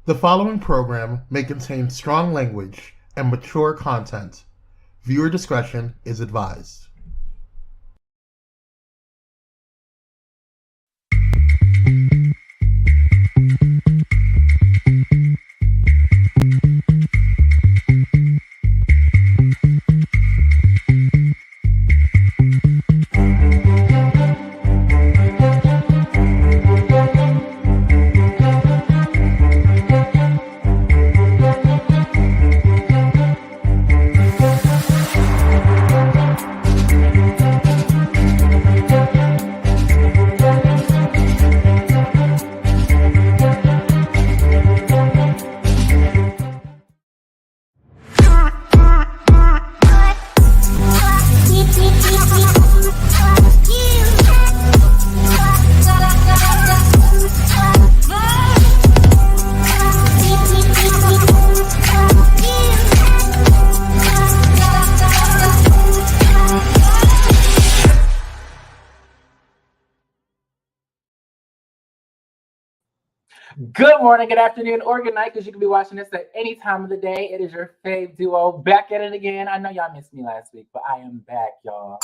The following program may contain strong language and mature content. Viewer discretion is advised. Good morning, good afternoon, or good night, because you can be watching this at any time of the day. It is your fave duo back at it again. I know y'all missed me last week, but I am back, y'all.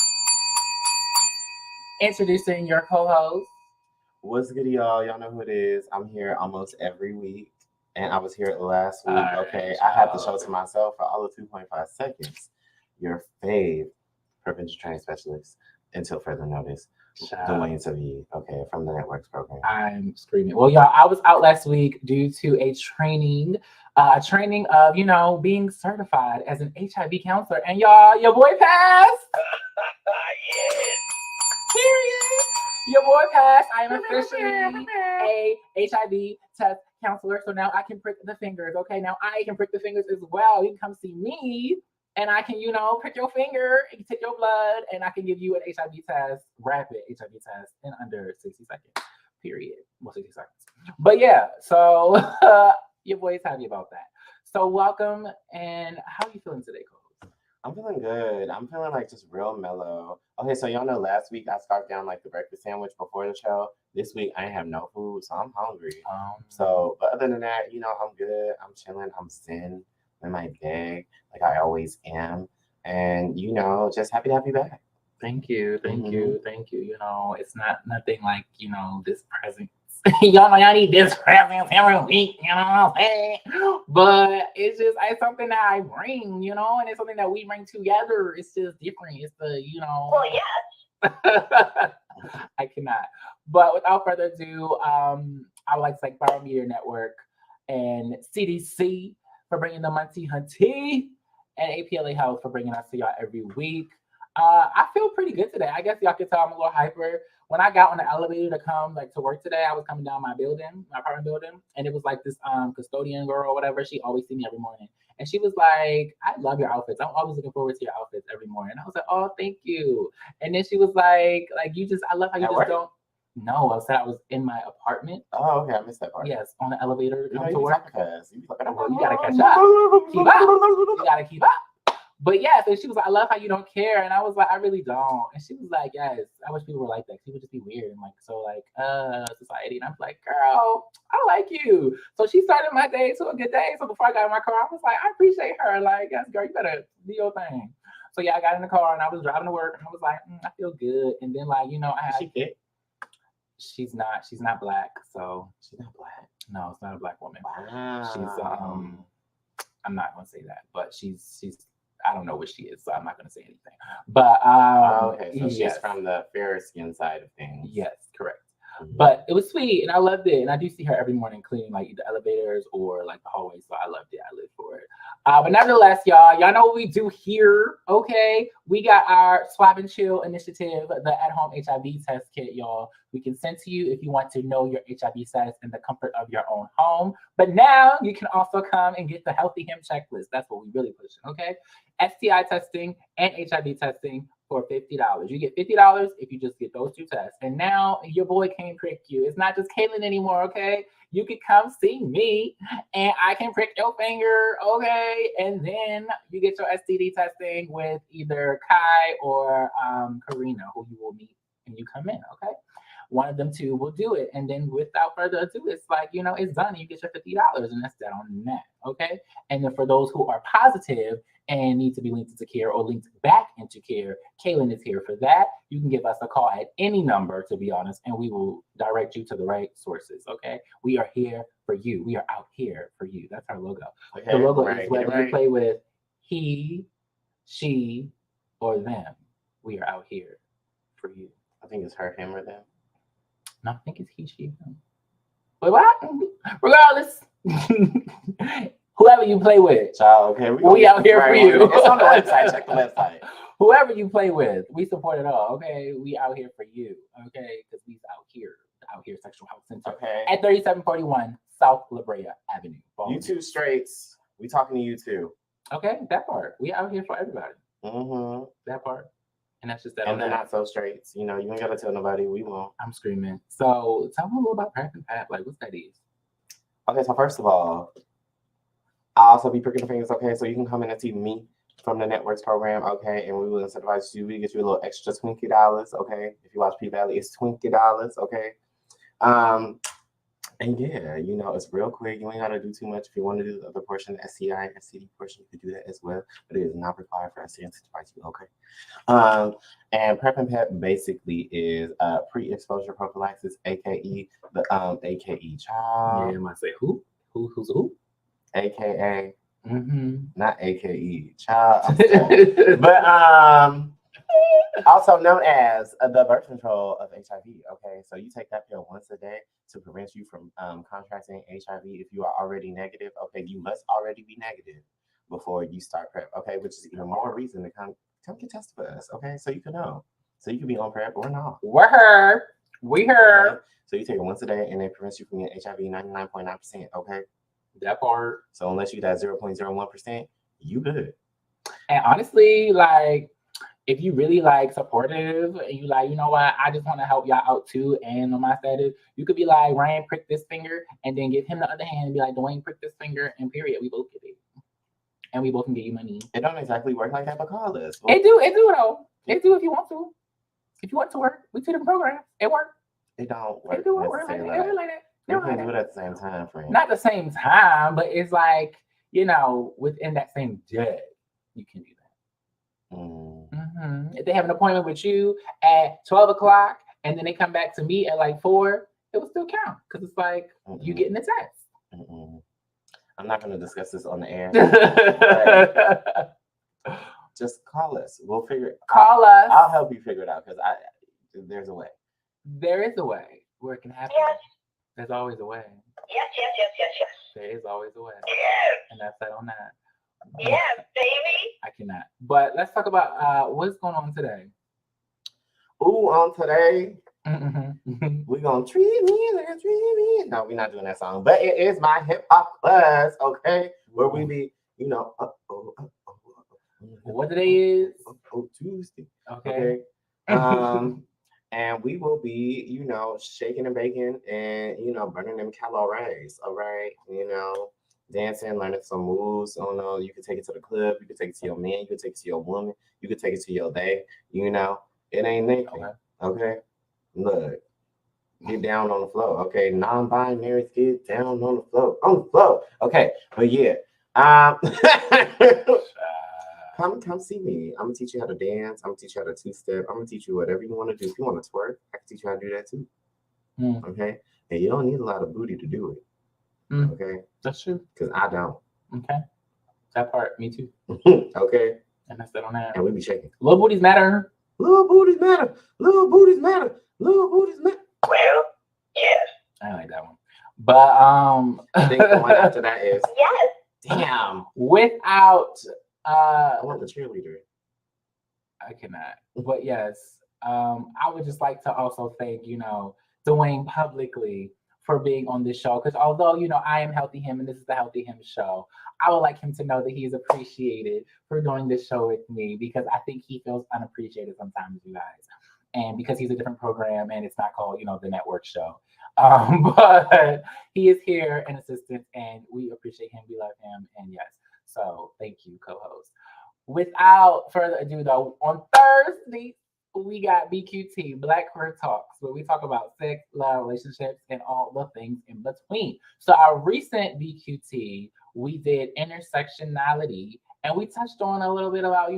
Introducing your co-host. What's good, y'all? Y'all know who it is. I'm here almost every week, and I was here last week. All Okay, right, I had the y'all. show to myself for all of 2.5 seconds. Your fave prevention training specialist, until further notice, Dwayne from the Networks program. I'm screaming. Well, y'all, I was out last week due to a training of, being certified as an HIV counselor. And y'all, your boy passed. Period. Your boy passed. I am officially a HIV test counselor. So now I can prick the fingers. Okay, now I can prick the fingers as well. You can come see me. And I can, prick your finger, and take your blood, and I can give you an HIV test, rapid HIV test, in under 60 seconds. Period. Well, 60 seconds. But yeah, so your boy's happy about that. So welcome, and how are you feeling today, Cole? I'm feeling good. I'm feeling like just real mellow. Okay, so y'all know last week I scarfed down like the breakfast sandwich before the show. This week I ain't have no food, so I'm hungry. But other than that, I'm good. I'm chilling. I'm zen in my bag, like I always am. And, just happy to have you back. Thank you. It's not nothing like, this present. Y'all know y'all need this present every week, you know what I'm saying? But it's something that I bring, and it's something that we bring together. It's just different. It's the, Oh, yeah. I cannot. But without further ado, I would like to thank Pyro Media Network and CDC for bringing the Muncie Hunty, and APLA Health for bringing us to y'all every week. I feel pretty good today. I guess y'all can tell I'm a little hyper. When I got on the elevator to come to work today, I was coming down my apartment building, and it was like this custodian girl or whatever. She always see me every morning, and she was like, "I love your outfits. I'm always looking forward to your outfits every morning." And I was like, "Oh, thank you." And then she was like I love how you just don't. No, I said I was in my apartment. Oh, okay, I missed that part. Yes, on the elevator to come to work. You gotta catch up. Keep up. You gotta keep up. But yeah, so she was like, "I love how you don't care," and I was like, "I really don't." And she was like, "Yes, I wish people were like that. People just be weird and society." And I'm like, "Girl, I like you." So she started my day to a good day. So before I got in my car, I was like, "I appreciate her. Like, yes, girl, you better do your thing." So yeah, I got in the car and I was driving to work, and I was like, "I feel good." And then I had. She fit? She's not black, so she's not black. No, it's not a black woman. Wow. She's I'm not gonna say that, but she's I don't know what she is, so I'm not gonna say anything. But okay, so she's from the fairer skin side of things. Yes, correct. But it was sweet, and I loved it. And I do see her every morning cleaning like the elevators or like the hallways. So I loved it. I lived for it. But nevertheless, y'all know what we do here. Okay, we got our Swab and Chill initiative, the at-home HIV test kit, y'all. We can send to you if you want to know your HIV status in the comfort of your own home. But now you can also come and get the Healthy Him checklist. That's what we really pushing. Okay, STI testing and HIV testing for $50. You get $50 if you just get those two tests. And now your boy can prick you. It's not just Caitlin anymore, okay? You can come see me and I can prick your finger, okay? And then you get your STD testing with either Kai or Karina, who you will meet when you come in, okay? one of them two will do it. And then without further ado, it's like, you know, it's done. And you get your $50 and that's that on that. Okay. And then for those who are positive and need to be linked into care or linked back into care, Kaylin is here for that. You can give us a call at any number, to be honest, and we will direct you to the right sources. Okay. We are here for you. We are out here for you. That's our logo. Okay, The logo right, is whether right. you play with he, she, or them. We are out here for you. I think it's her, him, or them. No, I think it's he, she, them. But what? Regardless, whoever you play with, Child, okay, we out here for you. It's on the website. Check the website. Whoever you play with, we support it all. Okay, we out here for you. Okay, because we's out here Sexual Health Center Okay. at 3741 South La Brea Avenue. You two straights. We talking to you too. Okay, that part. We out here for everybody. Mm-hmm. That part. And that's just that. And they're not so straights. You know, you ain't gotta tell nobody. We won't. I'm screaming. So tell me a little about Prep and Pap. Like, what's that is? Okay, so first of all, I'll also be pricking the fingers. Okay, so you can come in and see me from the networks program. Okay, and we will incentivize you. We get you a little extra $20. Okay, if you watch P Valley, it's $20. Okay. And yeah, you know, it's real quick. You ain't got to do too much. If you want to do the other portion, the SCI and SCD portion, you can do that as well. But it is not required for us to incentivize you, okay? And Prep and Pep basically is pre-exposure prophylaxis, aka the AKE child. Yeah, I might say who? Who's who? AKA, Mm-hmm. not AKE child. But also known as the birth control of HIV. Okay, so you take that pill once a day to prevent you from contracting HIV. If you are already negative, okay, you must already be negative before you start PrEP. Okay, which is even more reason to come get tested for us. Okay, so you can know, so you can be on PrEP or not. We're her. We her. Okay? So you take it once a day, and it prevents you from getting HIV 99.9%. Okay, that part. So unless you got 0.01%, you good. And honestly, like, if you really like supportive and you like, you know what, I just want to help y'all out too. And on my status, you could be like, Ryan, prick this finger, and then give him the other hand and be like, Dwayne, prick this finger, and period. We both get it. And we both can get you money. It don't exactly work like that, but call us. It do though. It do if you want to. If you want to work, we two different programs. It works. It don't work. It do work like that. It work like that. You can do it at the same time, friend. Not the same time, but it's like, you know, within that same day, you can do that. Mm-hmm. If they have an appointment with you at 12 o'clock and then they come back to me at like 4, it will still count because it's like you getting the test. I'm not going to discuss this on the air. Just call us. We'll figure it out. Call us. I'll help you figure it out because there's a way. There is a way where it can happen. Yes. There's always a way. Yes. There is always a way. Yes. And that's that on that. Yes, baby. I cannot. But let's talk about what's going on today. Ooh, on today, we're going to treat me like treat me. No, we're not doing that song. But it is my hip hop class, okay? Where we be, you know, what today is? Tuesday. Okay. And we will be, you know, shaking and baking and, you know, burning them calories, all right? You know, dancing, learning some moves. Oh no, you can take it to the club, you can take it to your man, you can take it to your woman, you can take it to your day, you know. It ain't nothing. Okay. Look, get down on the floor. Okay. Non-binaries, get down on the floor. On the floor. Okay. But yeah. Come see me. I'm gonna teach you how to dance. I'm gonna teach you how to two-step. I'm gonna teach you whatever you want to do. If you want to twerk, I can teach you how to do that too. Okay. And you don't need a lot of booty to do it. Okay. That's true. Because I don't. Okay. That part, me too. Okay. And that's that on that. And we be shaking. Little booties matter. Little booties matter. Little booties matter. Little booties matter. Well, yes. I like that one. But I think the one after that is yes. Damn. Without I want the cheerleader. I cannot. But yes, I would just like to also thank, you know, Dwayne publicly for being on this show. Because although, you know, I am Healthy Him and this is the Healthy Him show, I would like him to know that he is appreciated for doing this show with me because I think he feels unappreciated sometimes, you guys. And because he's a different program and it's not called, you know, the network show. But he is here, an assistant, and we appreciate him. We love him. And yes, so thank you, co-host. Without further ado, though, on Thursday, we got BQT, Black Queer Talks, where we talk about sex, love, relationships, and all the things in between. So our recent BQT, we did intersectionality, and we touched on a little bit about,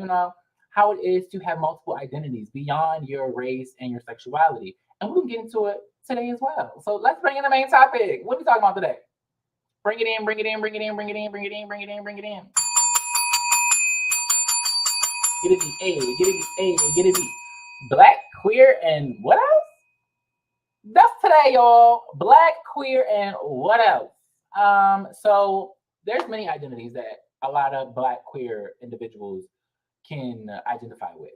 how it is to have multiple identities beyond your race and your sexuality. And we can get into it today as well. So let's bring in the main topic. What are we talking about today? Bring it in, bring it in, bring it in, bring it in, bring it in, bring it in, bring it in. Get it beat, get it beat, get it beat. Black, queer, and what else? That's today, y'all. Black, queer, and what else? So there's many identities that a lot of Black queer individuals can identify with.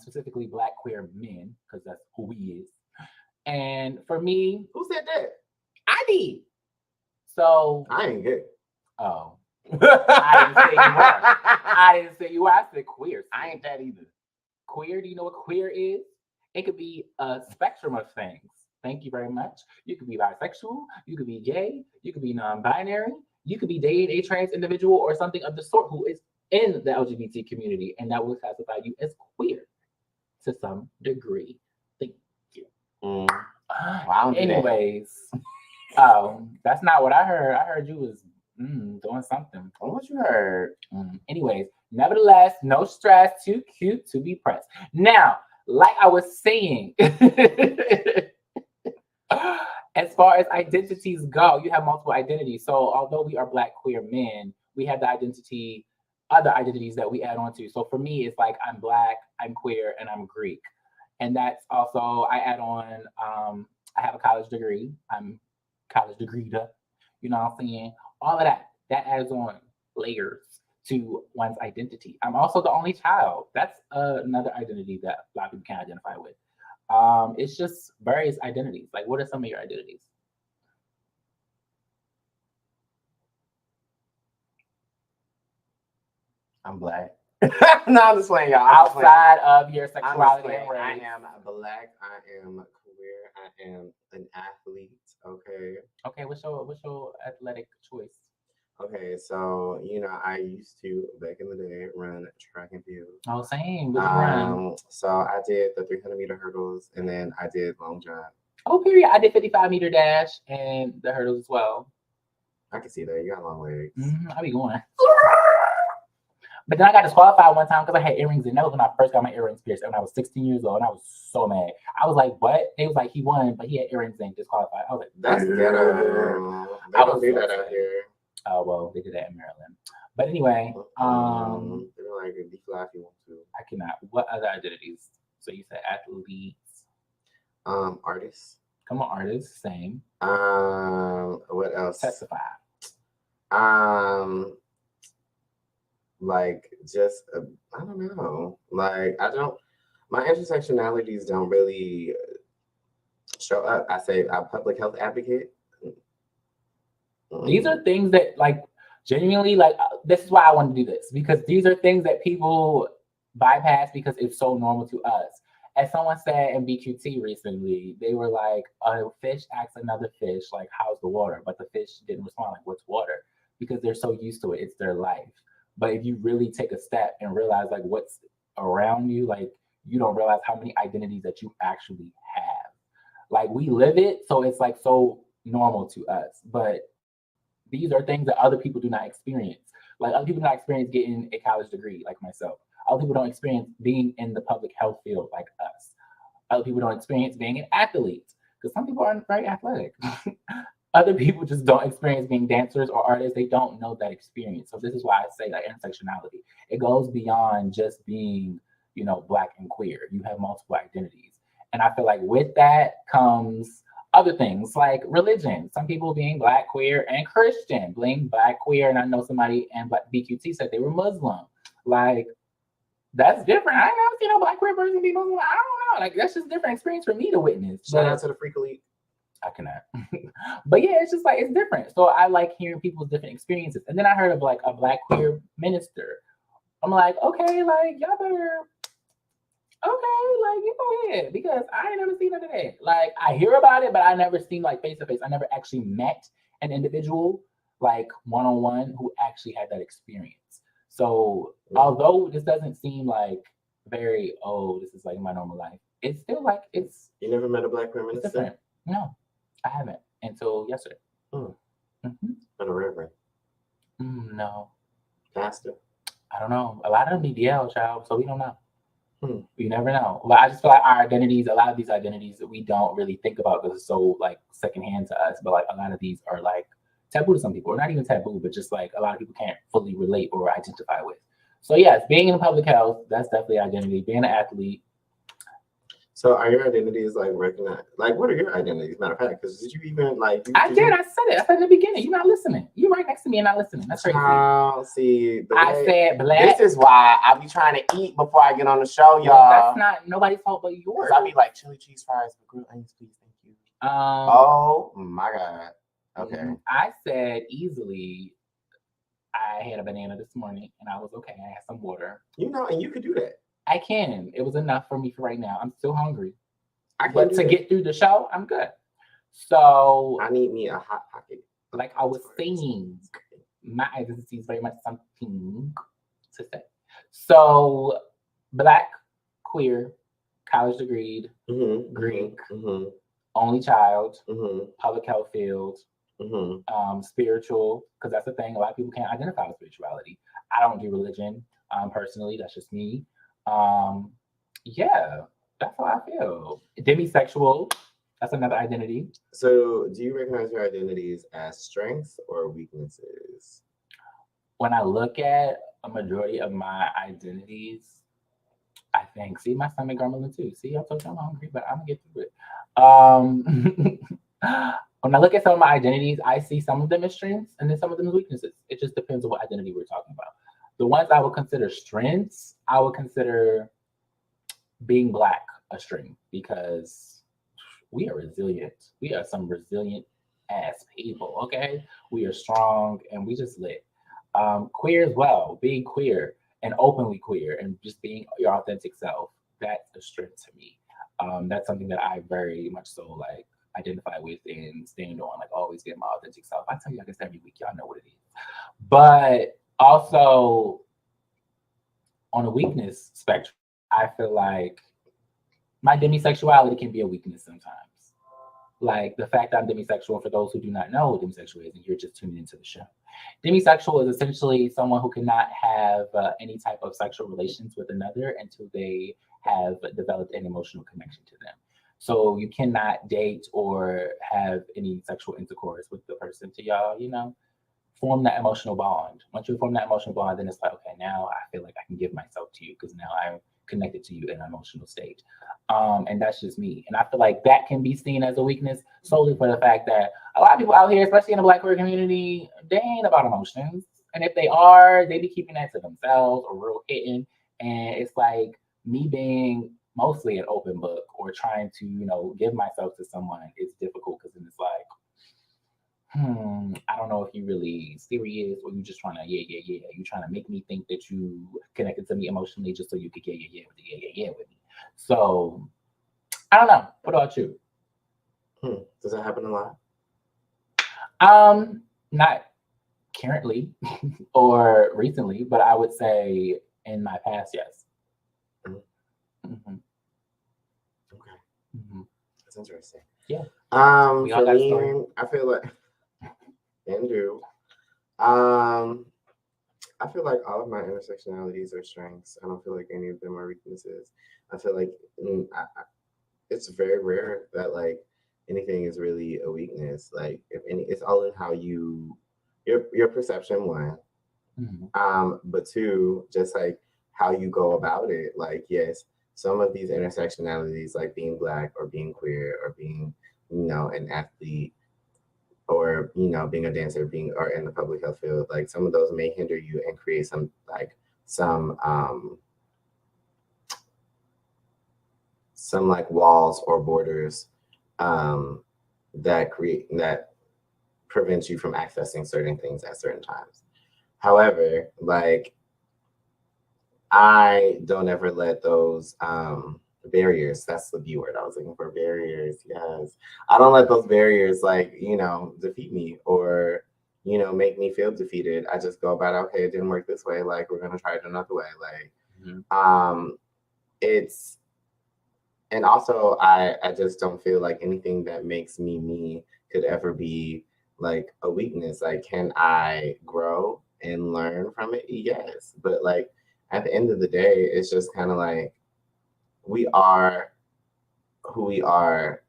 Specifically Black queer men, because that's who we is. And for me, Who said that? I did. So I ain't good. oh. I didn't say you were. I didn't say you were. I said queer. I ain't that either. Queer, do you know what queer is? It could be a spectrum of things. Thank you very much. You could be bisexual, you could be gay, you could be non-binary, you could be dating a trans individual or something of the sort who is in the LGBT community, and that will classify you as queer to some degree. Thank you. Wow. Anyways, oh, that's not what I heard. I heard you was doing something. What you heard? Anyways, nevertheless, no stress, too cute to be pressed. Now, like I was saying, as far as identities go, you have multiple identities. So although we are Black queer men, we have the other identities that we add on to. So for me, it's like I'm Black, I'm queer, and I'm Greek. And that's also, I add on, I have a college degree. I'm college degreed up. You know what I'm saying? All of that adds on layers to one's identity. I'm also the only child. That's another identity that a lot of people can identify with. It's just various identities. Like, what are some of your identities? I'm Black. No, I'm just playing, y'all. Outside of your sexuality and race. I am Black. I am queer. I am an athlete. Okay. Okay, what's your athletic choice? Okay, so I used to back in the day run track and field. Oh, same. What you run? So I did the 300-meter hurdles, and then I did long jump. Oh, period. I did 55-meter dash and the hurdles as well. I can see that you got long legs. I be going. But then I got disqualified one time because I had earrings, and that was when I first got my earrings pierced, and I was 16 years old, and I was so mad. I was like, "What?" It was like he won, but he had earrings and disqualified. I was like, "That's ghetto." They don't do that out here. Oh well, they did that in Maryland. But anyway, they're like, be fly if you want to. I cannot. What other identities? So you said athletes. Artists. Come on, artists. Same. What else? Testify. Like just I don't know. Like my intersectionalities don't really show up. I say I'm a public health advocate. These are things that, like, genuinely, like, this is why I want to do this, because these are things that people bypass because it's so normal to us. As someone said in BQT recently, they were like, a fish asks another fish, like, how's the water? But the fish didn't respond, like, what's water? Because they're so used to it. It's their life. But if you really take a step and realize, like, what's around you, like, you don't realize how many identities that you actually have. Like, we live it, so it's, like, so normal to us. But these are things that other people do not experience. Like, other people do not experience getting a college degree, like myself. Other people don't experience being in the public health field, like us. Other people don't experience being an athlete, because some people aren't very athletic. Other people just don't experience being dancers or artists. They don't know that experience. So this is why I say that intersectionality. It goes beyond just being, Black and queer. You have multiple identities. And I feel like with that comes other things like religion. Some people being Black, queer, and Christian, being Black, queer, and I know somebody in BQT said they were Muslim. Like, that's different. I ain't never seen a Black queer person be Muslim. I don't know. Like, that's just a different experience for me to witness. Shout out to the Freak Elite. I cannot. But yeah, it's just like, it's different. So I like hearing people's different experiences. And then I heard of like a Black queer minister. I'm like, okay, like, y'all better, okay, like, you go ahead, because I ain't never seen none of that. Like, I hear about it, but I never seen like face to face. I never actually met an individual like one-on-one who actually had that experience. So although this doesn't seem like very, oh, this is like my normal life. It's still like You never met a black prime it's minister? different. No, I haven't until yesterday. Hmm. Hmm. But a reverend. No, Pastor. I don't know. A lot of them be DL, child, so we don't know. Hmm. You never know. But I just feel like our identities, a lot of these identities that we don't really think about because it's so like secondhand to us. But like a lot of these are like taboo to some people, or not even taboo, but just like a lot of people can't fully relate or identify with. So yes, being in public health, that's definitely identity. Being an athlete. So are your identities like recognized? Like, what are your identities? Matter of fact, because did you even like? I did. I said it. I said in the beginning. You're not listening. You're right next to me and not listening. That's crazy. See, I said black. This is why I be trying to eat before I get on the show, y'all. Well, that's not nobody's fault but yours. I be like chili cheese fries with grilled onions, please, thank you. Oh my god. Okay. I said easily. I had a banana this morning and I was okay. I had some water. You know, and you could do that. I can. It was enough for me for right now. I'm still hungry. But to get through the show, I'm good. So I need me a hot pocket. Like I was saying, my identity is very much something to say. So black, queer, college degreed, Greek, only child, public health field, spiritual, because that's the thing. A lot of people can't identify with spirituality. I don't do religion personally. That's just me. Yeah, that's how I feel. Demisexual. That's another identity. So, do you recognize your identities as strengths or weaknesses? When I look at a majority of my identities, I think, see my stomach grumbling too. See, I told you I'm hungry, but I'm gonna get through it. When I look at some of my identities, I see some of them as strengths and then some of them as weaknesses. It just depends on what identity we're talking about. The ones I would consider strengths, I would consider being black a strength because we are resilient. We are some resilient ass people, okay? We are strong and we just lit. Queer as well, being queer and openly queer and just being your authentic self, that's a strength to me. That's something that I very much so like identify with and stand on, like always get my authentic self. I tell you this every week, y'all know what it is. But also on a weakness spectrum, I feel like my demisexuality can be a weakness sometimes. Like the fact that I'm demisexual, for those who do not know what demisexual is, and you're just tuning into the show. Demisexual is essentially someone who cannot have any type of sexual relations with another until they have developed an emotional connection to them. So you cannot date or have any sexual intercourse with the person to y'all, you know, form that emotional bond. Once you form that emotional bond, then it's like, okay, now I feel like I can give myself to you because now I'm connected to you in an emotional state. And that's just me. And I feel like that can be seen as a weakness solely for the fact that a lot of people out here, especially in the Black queer community, they ain't about emotions. And if they are, they be keeping that to themselves or real hidden. And it's like me being mostly an open book or trying to, you know, give myself to someone is difficult because then it's like, I don't know if you really serious or you just trying to, yeah. You trying to make me think that you connected to me emotionally just so you could with me. So I don't know. What about you? Does that happen a lot? Not currently or recently, but I would say in my past, yes. Okay. That's interesting. Yeah. For me, I feel like Andrew. I feel like all of my intersectionalities are strengths. I don't feel like any of them are weaknesses. I feel like it's very rare that like anything is really a weakness. Like if any, it's all in how your perception, one. But two, just like how you go about it. Like yes, some of these intersectionalities, like being Black or being queer or being, you know, an athlete or, you know, being a dancer, being or in the public health field, like some of those may hinder you and create some walls or borders that prevent you from accessing certain things at certain times. However, like I don't ever let those barriers, that's the B word I was looking for, barriers, yes. I don't let those barriers like, you know, defeat me or, you know, make me feel defeated. I just go about, okay, it didn't work this way, like we're gonna try it another way. Like it's, and also I just don't feel like anything that makes me me could ever be like a weakness. Like, can I grow and learn from it? Yes. But like at the end of the day, it's just kind of like we are who we are.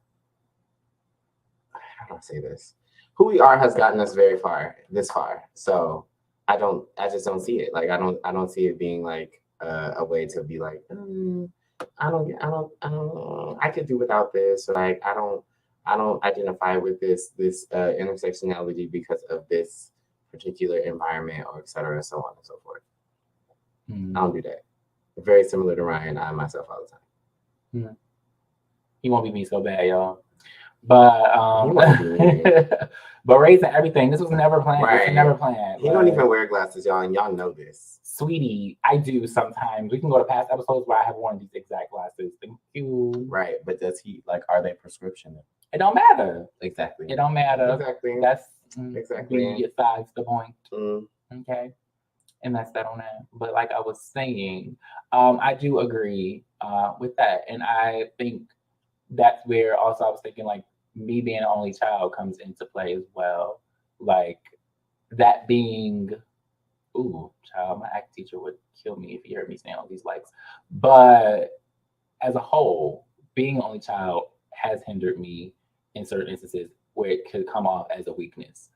How do I say this? Who we are has gotten us this far. So I just don't see it. Like I don't see it being like a way to be like, I could do without this. Or like I don't identify with this intersectionality because of this particular environment or et cetera, so on and so forth. I don't do that. Very similar to Ryan, I myself all the time. He won't be me so bad, y'all. But but raising everything, this was never planned. Right. This was never planned. He don't even wear glasses, y'all, and y'all know this. Sweetie, I do sometimes. We can go to past episodes where I have worn these exact glasses. Thank you. Right, but does he like? Are they prescription? It don't matter. Exactly. It don't matter. Exactly. That's exactly besides the point. Okay, and that's that on that. But like I was saying, I do agree with that, and I think that's where also I was thinking like me being an only child comes into play as well. Like that being, ooh, child, my act teacher would kill me if he heard me saying all these likes. But as a whole, being an only child has hindered me in certain instances where it could come off as a weakness.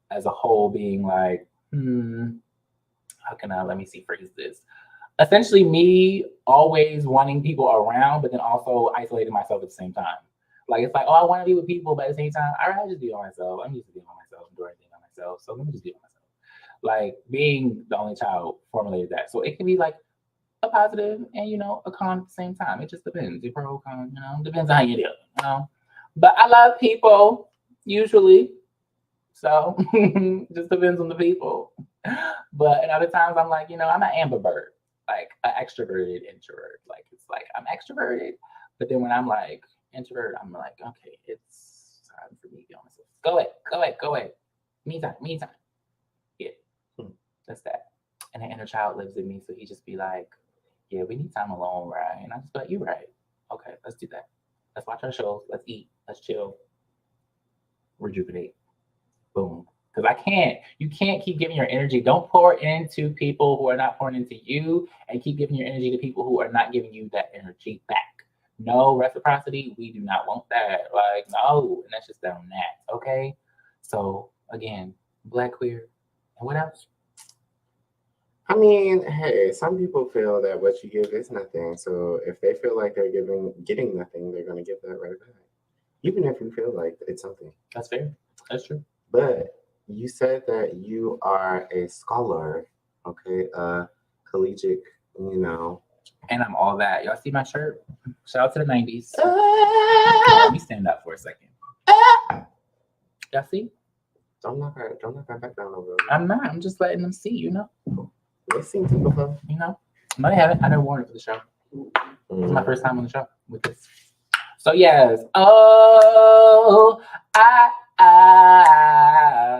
As a whole, being like, how can I, let me see, phrase this. Essentially me always wanting people around, but then also isolating myself at the same time. Like, it's like, oh, I want to be with people, but at the same time, I'd rather just be on myself. I'm used to being on myself and doing everything on myself. So let me just be on myself. Like, being the only child formulated that. So it can be like a positive and, you know, a con at the same time. It just depends. Your pro, con, you know, depends on how you do it, you know. But I love people, usually. So just depends on the people. But at other times, I'm like, you know, I'm an ambivert. Like an extroverted introvert. Like it's like I'm extroverted, but then when I'm like introvert, I'm like, okay, it's time for me to be on myself. Go away. Me time. Yeah, that's that. And the inner child lives in me, so he just be like, yeah, we need time alone, right? And I just be like, you're right. Okay, let's do that. Let's watch our shows. Let's eat. Let's chill. Rejuvenate. Boom. Because you can't keep giving your energy. Don't pour into people who are not pouring into you, and keep giving your energy to people who are not giving you that energy back. No reciprocity. We do not want that. Like, no. And that's just down that. Okay. So again, Black, queer, and what else? I mean, hey, some people feel that what you give is nothing. So if they feel like they're getting nothing, they're gonna get that right back. Even if you feel like it's something. That's fair. That's true. But you said that you are a scholar, okay, collegic, you know. And I'm all that. Y'all see my shirt? Shout out to the 90s. Let me stand up for a second. Y'all see? Don't knock her back down over. I'm not. I'm just letting them see, you know? They seen too before. You know? No, they haven't. I never worn it for the show. It's my first time on the show with this. So yes. Oh,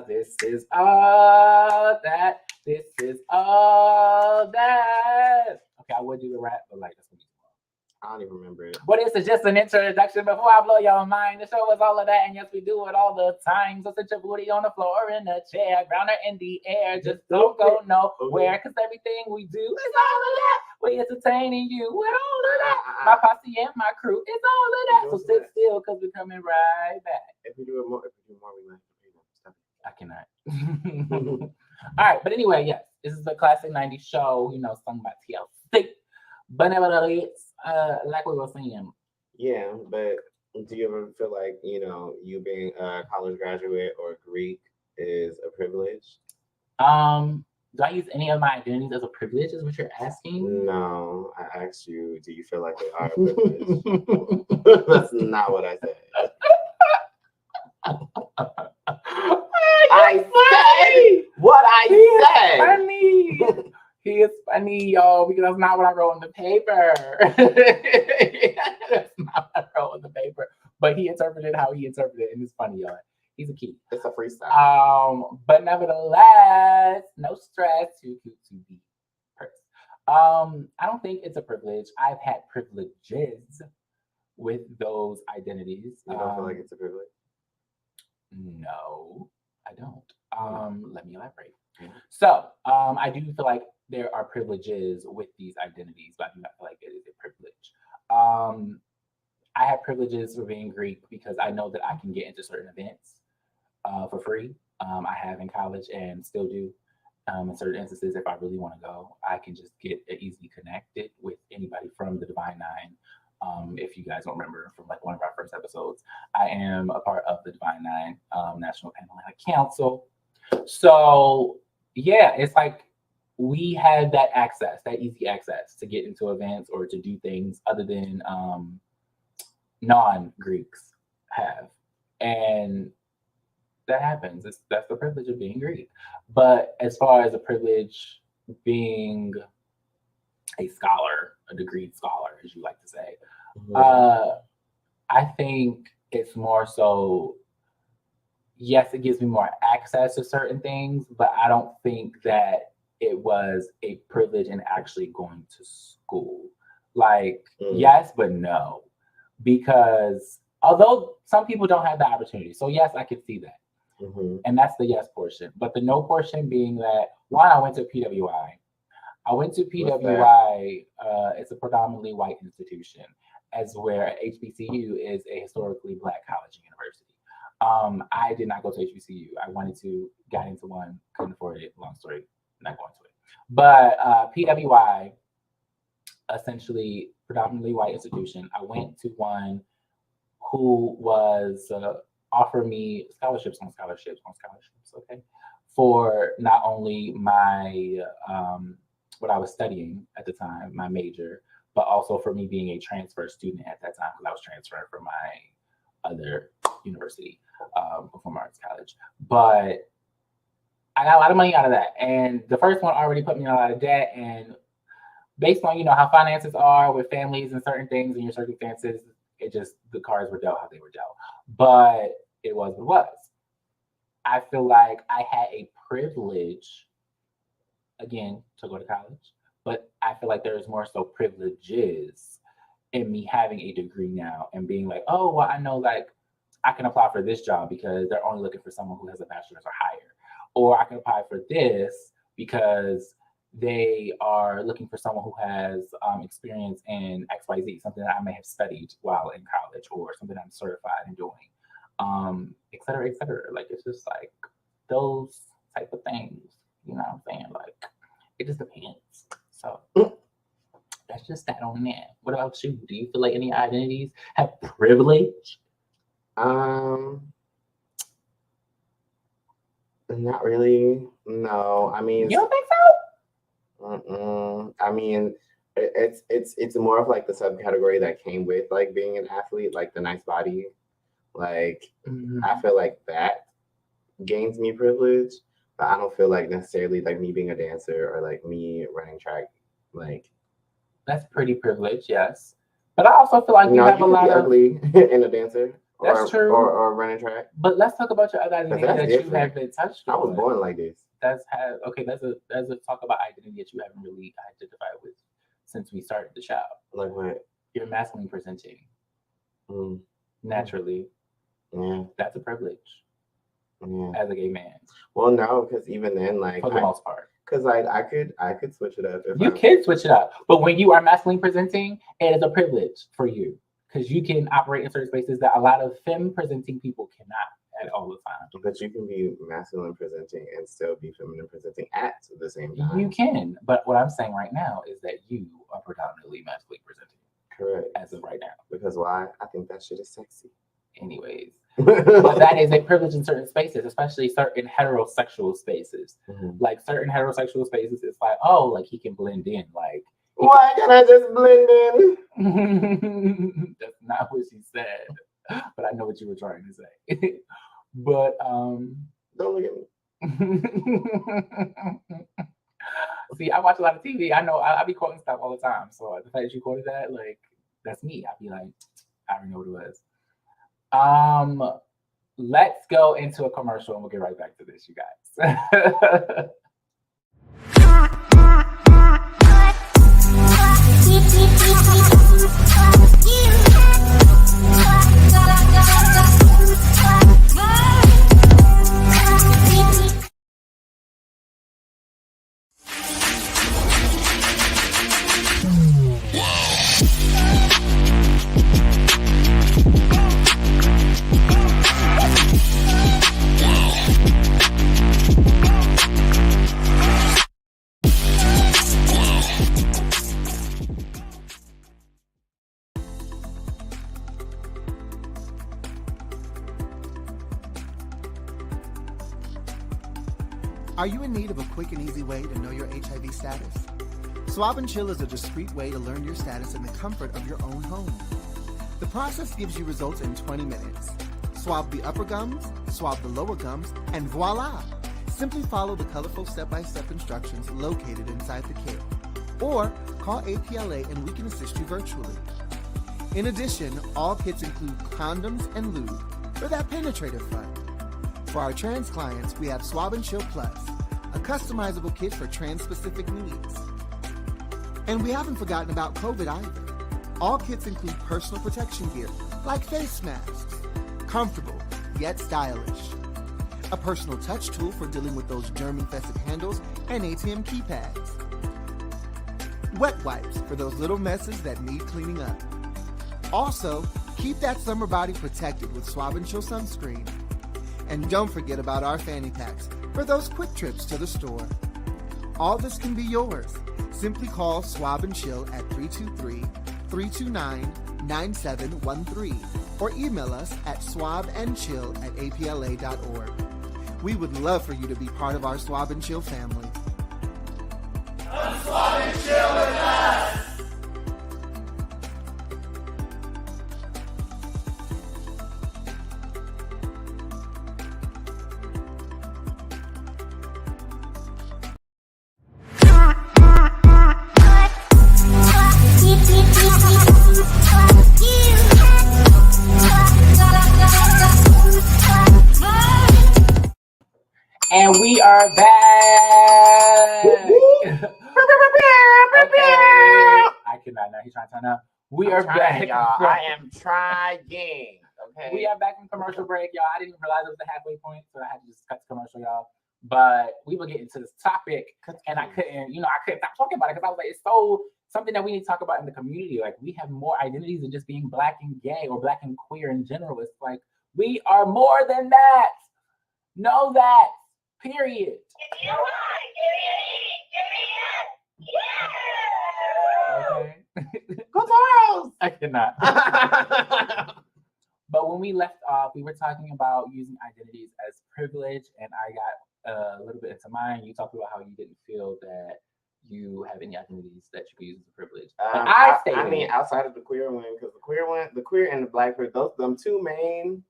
this is all that. This is all that. Okay, I would do the rap, but like that's what I don't even remember it. But it's just an introduction before I blow your mind. The show is all of that, and yes, we do it all the time. So sit your booty on the floor in a chair, ground her in the air. Just don't go nowhere, because everything we do is all of that. We entertaining you with all of that. My posse and my crew is all of that. So sit still, because we're coming right back. If we do more, we might have to pay them. I cannot. All right, but anyway, yes, this is a classic 90s show, you know, sung by TLC. But nevertheless, like we were saying. Yeah, but do you ever feel like, you know, you being a college graduate or Greek is a privilege? Do I use any of my identities as a privilege, is what you're asking? No, I asked you, do you feel like they are a privilege? That's not what I said. I said what I said. Funny. He is funny, y'all, because that's not what I wrote on the paper. That's not what I wrote on the paper. But he interpreted how he interpreted it, and it's funny, y'all. He's a kid. It's a freestyle. But nevertheless, no stress. Too cute to be purse. I don't think it's a privilege. I've had privileges with those identities. You don't feel like it's a privilege? No, I don't. Let me elaborate. So, I do feel like there are privileges with these identities, but I do not feel like it is a privilege. I have privileges for being Greek because I know that I can get into certain events for free. I have in college and still do. In certain instances, if I really want to go, I can just get easily connected with anybody from the Divine Nine. If you guys don't remember from like one of our first episodes, I am a part of the Divine Nine National Panhellenic Council. So yeah, it's like we have that access, that easy access to get into events or to do things other than non-Greeks have. And that happens. That's the privilege of being Greek. But as far as a privilege being a scholar, a degreed scholar, as you like to say, I think it's more so, yes, it gives me more access to certain things, but I don't think that it was a privilege in actually going to school. Like, yes, but no. Because although some people don't have the opportunity, so yes, I could see that. And that's the yes portion. But the no portion being that, one, I went to PWI. I went to PWI, it's a predominantly white institution, as where HBCU is a historically Black college and university. I did not go to HBCU. I wanted to, got into one, couldn't afford it, long story, not going to it. But PWI, essentially predominantly white institution. I went to one who was offered me scholarships, okay, for not only my what I was studying at the time, my major, but also for me being a transfer student at that time because I was transferring from my other university, Performing Arts College. But I got a lot of money out of that, and the first one already put me in a lot of debt. And based on how finances are with families and certain things and your circumstances, it just, the cards were dealt how they were dealt. But it was what it was. I feel like I had a privilege, again, to go to college, but I feel like there's more so privileges in me having a degree now and being like, oh, well, I know like I can apply for this job because they're only looking for someone who has a bachelor's or higher. Or I can apply for this because they are looking for someone who has experience in XYZ, something that I may have studied while in college or something I'm certified in doing, et cetera, et cetera. Like, it's just like those type of things, you know what I'm saying? Like, it just depends. So that's just that on that. What about you? Do you feel like any identities have privilege? Not really. No, I mean, You don't think so? I mean, it's more of like the subcategory that came with like being an athlete, like the nice body. Like, I feel like that gains me privilege, but I don't feel like necessarily like me being a dancer or like me running track. Like, that's pretty privileged, yes. But I also feel like you have a lot of ugly in a dancer. That's true. Or running track. But let's talk about your other identity that different. you have been touched on. I was born like this. That's a talk about identity that you haven't really identified with since we started the show. Like what? You're masculine presenting. Naturally. Yeah. That's a privilege. Yeah. As a gay man. Well, no, because even then, like, for the most part. Because like I could switch it up. You can switch it up, but when you are masculine presenting, it is a privilege for you because you can operate in certain spaces that a lot of femme presenting people cannot at all the time. But you can be masculine presenting and still be feminine presenting at the same time. You can, but what I'm saying right now is that you are predominantly masculine presenting. Correct. As of right now. Because why? I think that shit is sexy. Anyways. But that is a privilege in certain spaces, especially certain heterosexual spaces. Like certain heterosexual spaces, it's like, oh, like he can blend in. Like, why can I just blend in? That's not what she said, but I know what you were trying to say. But don't look at me. See, I watch a lot of TV. I know I be quoting stuff all the time. So the fact that you quoted that, like, that's me. I'd be like, I already know what it was. Let's go into a commercial and we'll get right back to this, you guys. Are you in need of a quick and easy way to know your HIV status? Swab and Chill is a discreet way to learn your status in the comfort of your own home. The process gives you results in 20 minutes. Swab the upper gums, swab the lower gums, and voila! Simply follow the colorful step-by-step instructions located inside the kit. Or call APLA and we can assist you virtually. In addition, all kits include condoms and lube for that penetrative fun. For our trans clients, we have Swab and Chill Plus, a customizable kit for trans-specific needs. And we haven't forgotten about COVID either. All kits include personal protection gear, like face masks, comfortable yet stylish. A personal touch tool for dealing with those germ-infested handles and ATM keypads. Wet wipes for those little messes that need cleaning up. Also, keep that summer body protected with Swab and Chill sunscreen. And don't forget about our fanny packs for those quick trips to the store. All this can be yours. Simply call Swab and Chill at 323-329-9713 or email us at swabandchill@apla.org. We would love for you to be part of our Swab and Chill family. Come swab and chill with us! And we are back. Okay. I cannot know. He's trying to turn up. We are back, y'all. I am trying. Okay. We are back from commercial break, y'all. I didn't even realize it was the halfway point, so I had to just cut the commercial, y'all. But we will get into this topic, and I couldn't stop talking about it because I was like, it's so something that we need to talk about in the community. Like, we have more identities than just being Black and gay or Black and queer in general. It's like we are more than that. Know that. Period. Okay. Go Charles! I cannot. But when we left off, we were talking about using identities as privilege, and I got a little bit into mine. You talked about how you didn't feel that you have any identities that you could use as a privilege. I mean, outside of the queer one, because the queer and the Black queer, the two main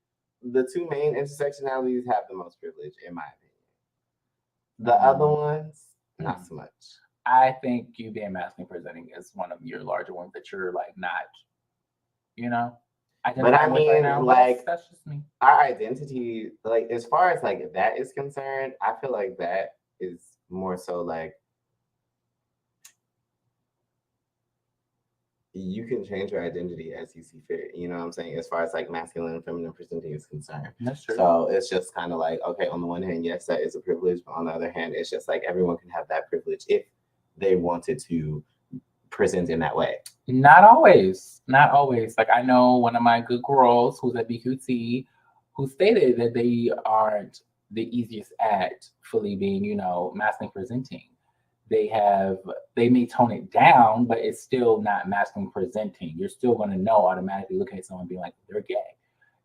intersectionalities have the most privilege, in my opinion. The other ones, not so much. I think you being masculine presenting is one of your larger ones that you're like not, But I mean, right now, like, that's just me. Our identity, like, as far as like that is concerned, I feel like that is more so like you can change your identity as you see fit. You know what I'm saying? As far as like masculine and feminine presenting is concerned. That's true. So it's just kind of like, okay, on the one hand, yes, that is a privilege, but on the other hand, it's just like everyone can have that privilege if they wanted to present in that way. Not always. Like, I know one of my good girls who's at BQT who stated that they aren't the easiest at fully being, masculine presenting. They may tone it down, but it's still not masculine presenting. You're still going to know automatically looking at someone and being like, they're gay.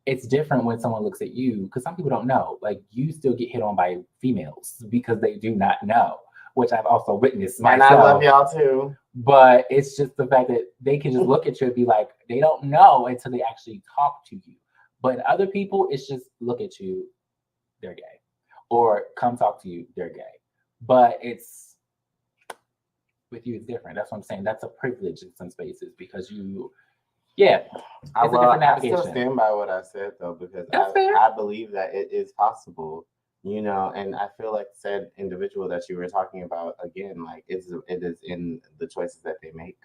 It's different when someone looks at you, because some people don't know. Like, you still get hit on by females because they do not know, which I've also witnessed myself. And I love y'all too. But it's just the fact that they can just look at you and be like, they don't know until they actually talk to you. But other people, it's just look at you, they're gay. Or come talk to you, they're gay. But with you, it's different. That's what I'm saying. That's a privilege in some spaces because it's a different navigation. I still stand by what I said though, because I believe that it is possible, and I feel like said individual that you were talking about, again, like it is in the choices that they make,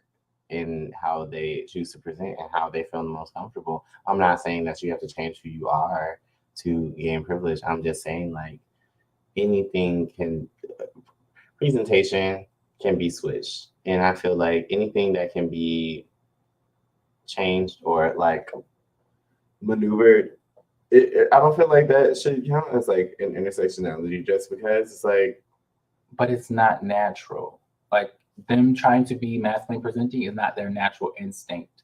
in how they choose to present and how they feel the most comfortable. I'm not saying that you have to change who you are to gain privilege. I'm just saying, like, presentation can be switched, and I feel like anything that can be changed or like maneuvered, I don't feel like that should count as like an intersectionality, just because it's like, but it's not natural. Like, them trying to be masculine presenting is not their natural instinct.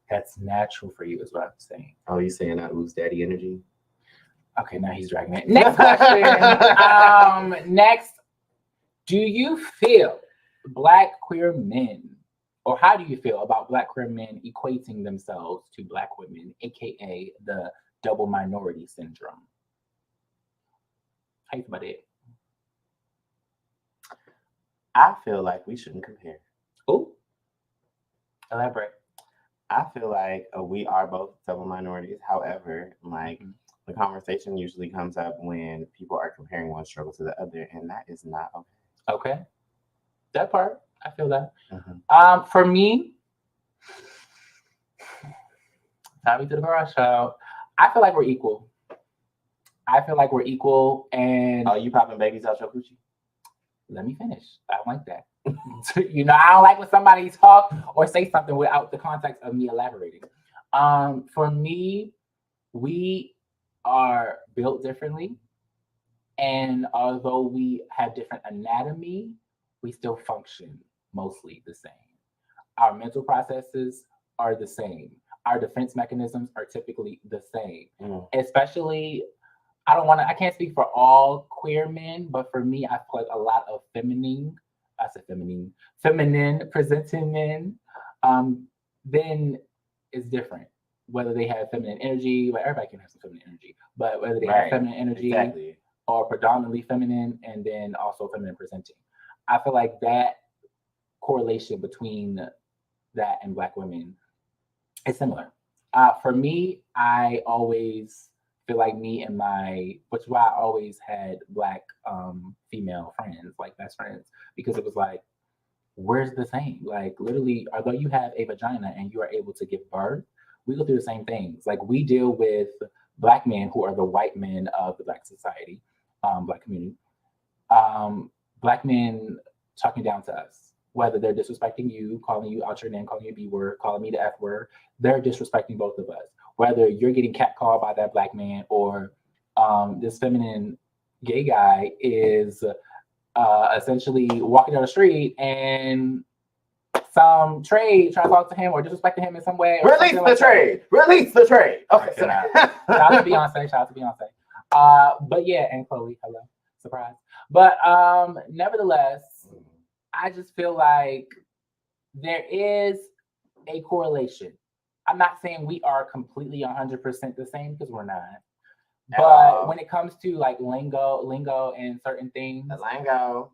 That's natural for you is what I'm saying. Oh, you saying I ooze daddy energy? Okay, now he's dragging it. Next question. Next, do you feel Black queer men, or how do you feel about Black queer men equating themselves to Black women, aka the double minority syndrome? How you feel about it? I feel like we shouldn't compare. Oh, elaborate. I feel like we are both double minorities. However, like the conversation usually comes up when people are comparing one struggle to the other, and that is not okay. Okay, that part, I feel that. Mm-hmm. For me, time to the garage show. I feel like we're equal. And You popping babies out your coochie? let me finish. I don't like that. You know, I don't like when somebody talk or say something without the context of me elaborating. For me, we are built differently, and although we have different anatomy, we still function mostly the same. Our mental processes are the same. Our defense mechanisms are typically the same. Especially, I can't speak for all queer men, but for me, I feel like a lot of feminine presenting men, then it's different. Whether they have feminine energy, but everybody can have some feminine energy, but whether they have feminine energy or predominantly feminine, and then also feminine presenting. I feel like that correlation between that and Black women is similar. For me, I always feel like which is why I always had Black female friends, like best friends, because it was like, where's the same? Like literally, although you have a vagina and you are able to give birth, we go through the same things. Like we deal with Black men who are the white men of the Black society, Black community. Black men talking down to us, whether they're disrespecting you, calling you out your name, calling you B word, calling me the F word, they're disrespecting both of us. Whether you're getting catcalled by that Black man or this feminine gay guy is essentially walking down the street and some trade trying to talk to him or disrespecting him in some way. Release the trade. Release the trade. Okay. Shout out to Beyonce. But yeah, and Chloe, hello, surprise. But nevertheless, I just feel like there is a correlation. I'm not saying we are completely 100% the same, because we're not. But when it comes to like lingo and certain things, the lingo.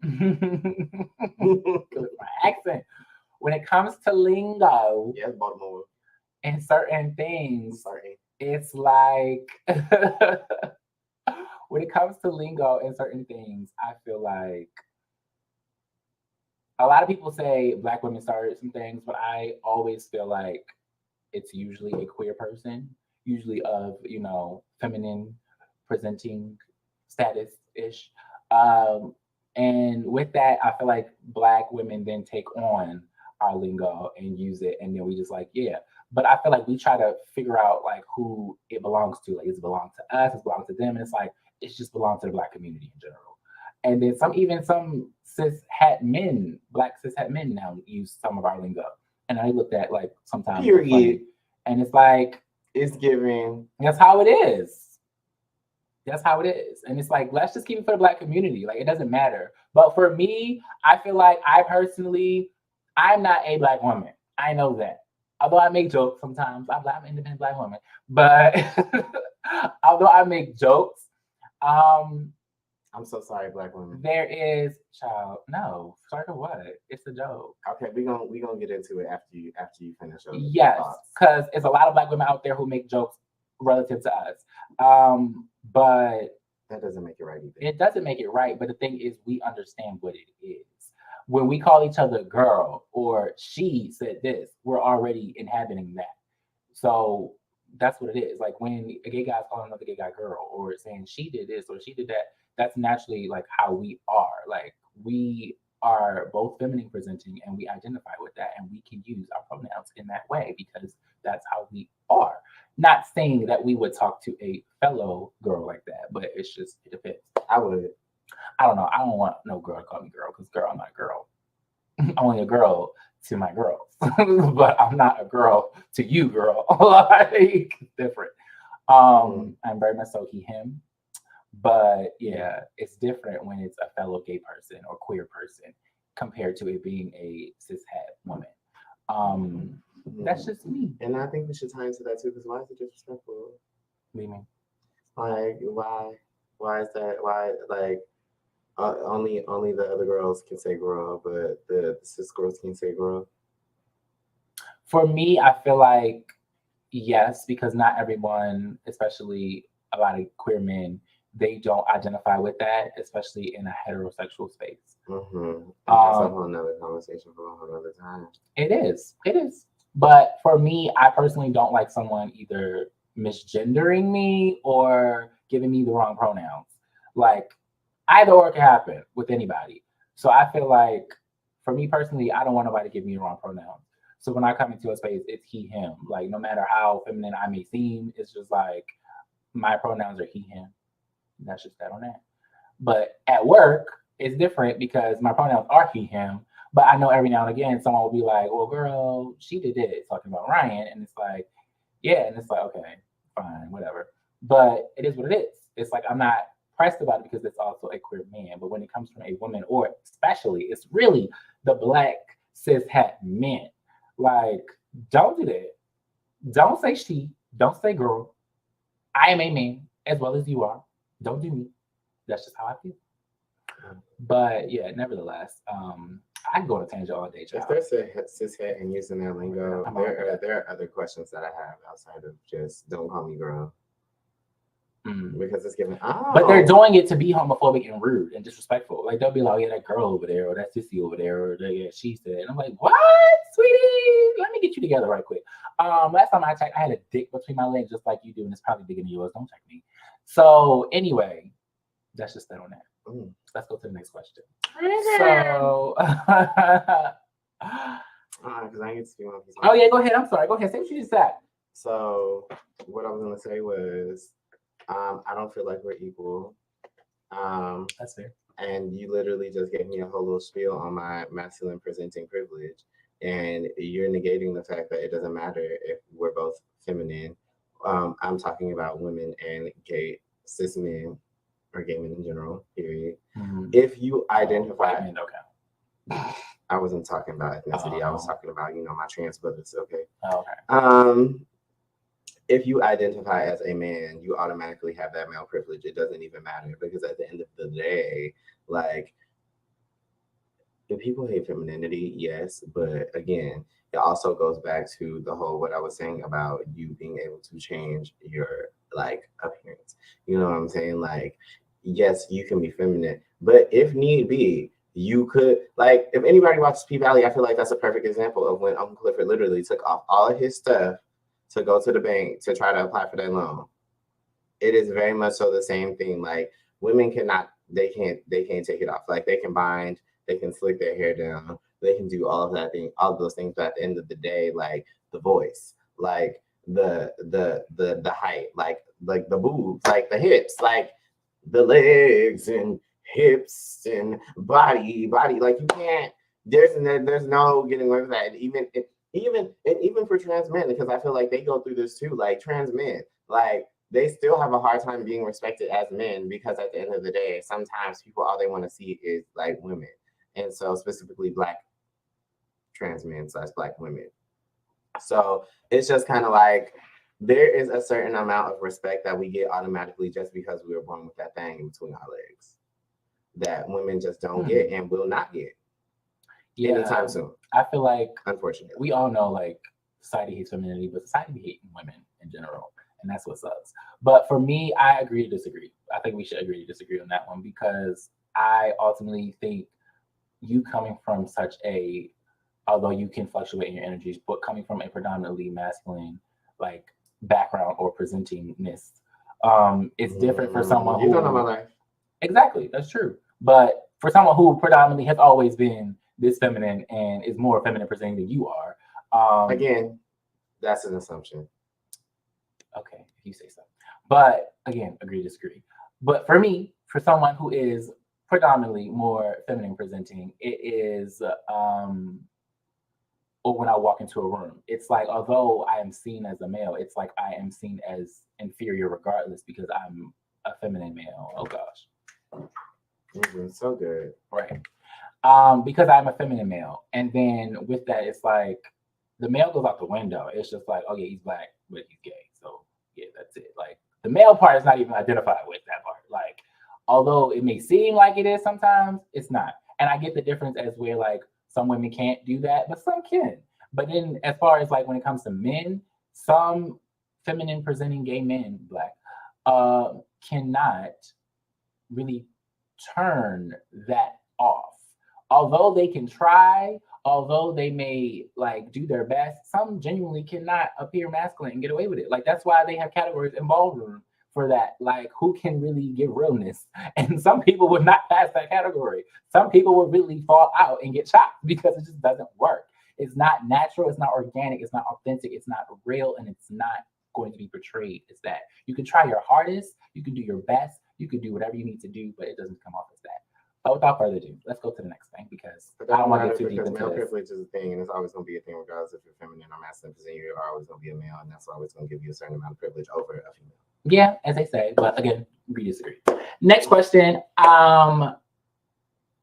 My accent. When it comes to lingo, yes, Baltimore, and certain things, sorry, it's like when it comes to lingo and certain things, I feel like a lot of people say Black women started some things, but I always feel like it's usually a queer person, usually of, feminine presenting status-ish. And with that, I feel like Black women then take on our lingo and use it, and then we just like, yeah. But I feel like we try to figure out like who it belongs to. Like, does it belong to us? Does it belong to them? And it's like, it's just belongs to the Black community in general. And then some Black cis-het men now use some of our lingo. And I looked at like sometimes funny, and it's like, it's giving. That's how it is. And it's like, let's just keep it for the Black community. Like, it doesn't matter. But for me, I feel like I'm not a Black woman. I know that. Although I make jokes sometimes. I'm an independent Black woman. But although I make jokes, I'm so sorry, Black women. There is, child. No, sorry for what? It's a joke. Okay, we gonna get into it after you finish. Yes, because it's a lot of Black women out there who make jokes relative to us. But that doesn't make it right either. It doesn't make it right. But the thing is, we understand what it is. When we call each other girl or she said this, we're already inhabiting that. So that's what it is. Like when a gay guy is calling another gay guy girl or saying she did this or she did that, that's naturally like how we are. Like we are both feminine presenting and we identify with that, and we can use our pronouns in that way because that's how we are. Not saying that we would talk to a fellow girl like that, but it depends. I would. I don't know. I don't want no girl to call me girl because girl, I'm not a girl. I'm only a girl to my girls, but I'm not a girl to you, girl. Like different. I'm very much so he, him. But yeah, it's different when it's a fellow gay person or queer person compared to it being a cis het woman. That's just me. And I think we should tie into that too, because why is it disrespectful? What do you mean? Like, why is that? Why, like, only the other girls can say girl, but the cis girls can't say girl? For me, I feel like yes, because not everyone, especially a lot of queer men, they don't identify with that, especially in a heterosexual space. Mm-hmm. That's a whole nother conversation for a whole other time. It is. But for me, I personally don't like someone either misgendering me or giving me the wrong pronouns. Like either or can happen with anybody. So I feel like for me personally, I don't want nobody to give me the wrong pronouns. So when I come into a space, it's he, him. Like no matter how feminine I may seem, it's just like my pronouns are he, him. That's just that on that. But at work, it's different because my pronouns are he, him. But I know every now and again someone will be like, well, girl, she did it, talking about Ryan. And it's like, yeah. And it's like, okay, fine, whatever. But it is what it is. It's like, I'm not pressed about it because it's also a queer man. But when it comes from a woman, or especially, it's really the black cis het men. Like, don't do that. Don't say she. Don't say girl. I am a man as well as you are. Don't do me. That's just how I feel. But yeah, nevertheless, I can go on a tangent all day, child. If there's a cis het and using that lingo, there are other questions that I have outside of just don't call me girl. Because it's given. Oh. But they're doing it to be homophobic and rude and disrespectful. Like they'll be like, oh, yeah, that girl over there, or that sissy over there, or yeah, she said. And I'm like, what, sweetie? Let me get you together right quick. Last time I checked, I had a dick between my legs, just like you do, and it's probably bigger than yours. Don't check me. So anyway, that's just that on that. Let's go to the next question. So, because I get to speak on this. Oh yeah, go ahead. I'm sorry. Go ahead. Say what you just said. So what I was gonna say was, I don't feel like we're equal. That's fair. And you literally just gave me a whole little spiel on my masculine presenting privilege, and you're negating the fact that it doesn't matter if we're both feminine. I'm talking about women and gay cis men, or gay men in general, period. If you identify, men, okay. I wasn't talking about ethnicity. I was talking about, my trans brothers. Okay. Okay. If you identify as a man, you automatically have that male privilege. It doesn't even matter, because at the end of the day, like, if people hate femininity, yes, but again, it also goes back to the whole what I was saying about you being able to change your appearance. You know what I'm saying? Like, yes, you can be feminine, but if need be, you could, if anybody watches P-Valley, I feel like that's a perfect example of when Uncle Clifford literally took off all of his stuff to go to the bank to try to apply for that loan. It is very much so the same thing. Like, women cannot, they can't take it off. Like, they can bind, they can slick their hair down, they can do all of those things. But at the end of the day, like, the voice, like the height, like the boobs, like the hips, like the legs and hips and body, like, you can't, there's no getting away with that. Even for trans men, because I feel like they go through this too, like trans men, like they still have a hard time being respected as men, because at the end of the day, sometimes people, all they want to see is like women. And so specifically black trans men / black women. So it's just kind of like, there is a certain amount of respect that we get automatically just because we were born with that thing in between our legs that women just don't get and will not get anytime soon. I feel like, unfortunately, we all know like society hates femininity, but society be hating women in general, and that's what sucks. But for me, I agree to disagree. I think we should agree to disagree on that one, because I ultimately think you coming from such a, although you can fluctuate in your energies, but coming from a predominantly masculine like background or presentingness, it's different for someone who, you don't know my life. Exactly, that's true. But for someone who predominantly has always been this feminine and is more feminine presenting than you are, again, that's an assumption. Okay, if you say so. But again, agree, disagree. But for me, for someone who is predominantly more feminine presenting, it is, or when I walk into a room, it's like, although I am seen as a male, it's like I am seen as inferior regardless, because I'm a feminine male. Oh gosh. So good. Right. Because I'm a feminine male. And then with that, it's like the male goes out the window. It's just like, oh yeah, he's black, but he's gay. So yeah, that's it. Like the male part is not even identified with that part. Like, although it may seem like it is sometimes, it's not. And I get the difference as where like some women can't do that, but some can. But then as far as like when it comes to men, some feminine presenting gay men, black, cannot really turn that off. Although they can try, although they may like do their best, some genuinely cannot appear masculine and get away with it. Like that's why they have categories in ballroom for that. Like who can really give realness? And some people would not pass that category. Some people would really fall out and get chopped because it just doesn't work. It's not natural, it's not organic, it's not authentic, it's not real, and it's not going to be portrayed as that. You can try your hardest, you can do your best, you can do whatever you need to do, but it doesn't come off as that. But without further ado, let's go to the next thing because I don't want to get too deep into male this. privilege is a thing, and it's always going to be a thing regardless if you're feminine or masculine. You're always going to be a male, and that's always going to give you a certain amount of privilege over a female. Yeah, as they say, but again, we disagree. Next question.